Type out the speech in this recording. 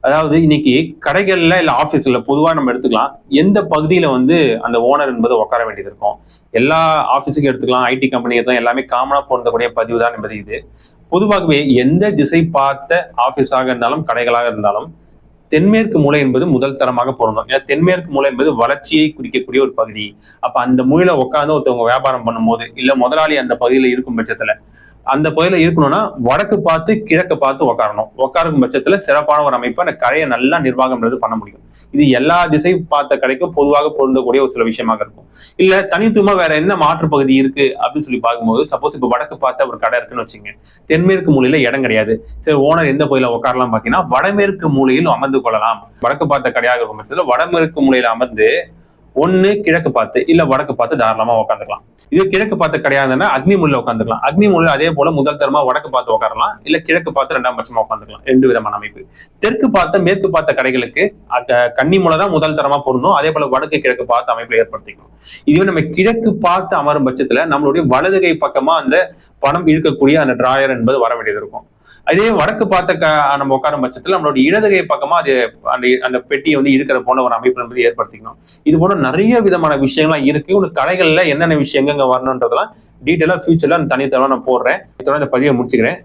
அதாவது இன்னைக்கு கடைகள்ல இல்ல ஆபீஸ்ல பொதுவா நம்ம எடுத்துக்கலாம். எந்த பகுதியில வந்து அந்த ஓனர் என்பது உட்கார வேண்டியது இருக்கும். எல்லா ஆபீஸுக்கும் எடுத்துக்கலாம். ஐடி கம்பெனி எடுத்துக்கலாம். எல்லாமே காமனா பொருந்தக்கூடிய பதிவு தான் என்பது இது. பொதுவாகவே எந்த திசை பார்த்த ஆபீஸாக இருந்தாலும், கடைகளாக இருந்தாலும், தென்மேற்கு மூலை என்பது முதல் தரமாக பொருந்தும். ஏன்னா தென்மேற்கு மூலை என்பது வளர்ச்சியை குறிக்கக்கூடிய ஒரு பகுதி. அப்ப அந்த மூலையில உட்கார்ந்து ஒருத்தவங்க வியாபாரம் பண்ணும்போது, இல்ல முதலாளி அந்த பகுதியில இருக்கும் பட்சத்துல, அந்த பகுதியில இருக்கணும்னா வடக்கு பார்த்து கிழக்கு பார்த்து உட்காரணும். உட்காரும் பட்சத்துல சிறப்பான ஒரு அமைப்பு அந்த கடையை நல்லா நிர்வாகம் பண்ண முடியும். இது எல்லா திசை பார்த்த கடைக்கும் பொதுவாக பொருந்தக்கூடிய ஒரு சில விஷயமாக இருக்கும். இல்ல தனித்துவமா வேற என்ன மாற்று பகுதி இருக்கு அப்படின்னு சொல்லி பார்க்கும்போது, சப்போஸ் இப்ப வடக்கு பார்த்த ஒரு கடை இருக்குன்னு வச்சுங்க. தென்மேற்கு மூலையில இடம் கிடையாது. சரி, ஓனர் எந்த பகுதியில உட்காரலாம் பாத்தீங்கன்னா வடமேற்கு மூலையில் அமர்ந்து கொள்ளலாம். வடக்கு பார்த்த கடையாக இருக்கும் பட்சத்துல வடமேற்கு மூலையில அமர்ந்து ஒண்ணு கிழக்கு பார்த்து இல்ல வடக்கு பார்த்து தாராளமா உட்காந்துக்கலாம். இது கிழக்கு பார்த்து கிடையாதுன்னா அக்னி மூலையில உட்காந்துக்கலாம். அக்னி மூலையில அதே போல முதல் தரமா வடக்கு பார்த்து உட்காரலாம், இல்ல கிழக்கு பார்த்து ரெண்டாம் பட்சமா உட்காந்துக்கலாம். 2 விதமான அமைப்பு. தெற்கு பார்த்த மேற்கு பார்த்த கடைகளுக்கு கன்னி மூலை தான் முதல் தரமா பொருந்தும். அதே போல வடக்கு கிழக்கு பார்த்து அமைப்பை ஏற்படுத்திக்கணும். இதுவே நம்ம கிழக்கு பார்த்து அமரும் பட்சத்துல நம்மளுடைய வலது கை பக்கமா அந்த பணம் இழுக்கக்கூடிய அந்த டிராயர் என்பது வர வேண்டியது இருக்கும். அதே வடக்கு பார்த்த நம்ம உட்காரும் பட்சத்துல நம்மளோட இடதுகை பக்கமா அது அந்த அந்த பெட்டியை வந்து இருக்கிற போன ஒரு அமைப்பு என்பது ஏற்படுத்திக்கணும். இது போல நிறைய விதமான விஷயங்கள்லாம் இருக்கு. உனக்கு கடைகள்ல என்னென்ன விஷயம் எங்க வரணுன்றதெல்லாம் டீட்டெயிலா ஃபியூச்சர்ல அந்த தனித்தரமா நான் போடுறேன். இதோட இந்த பதிவை முடிச்சுக்கிறேன்.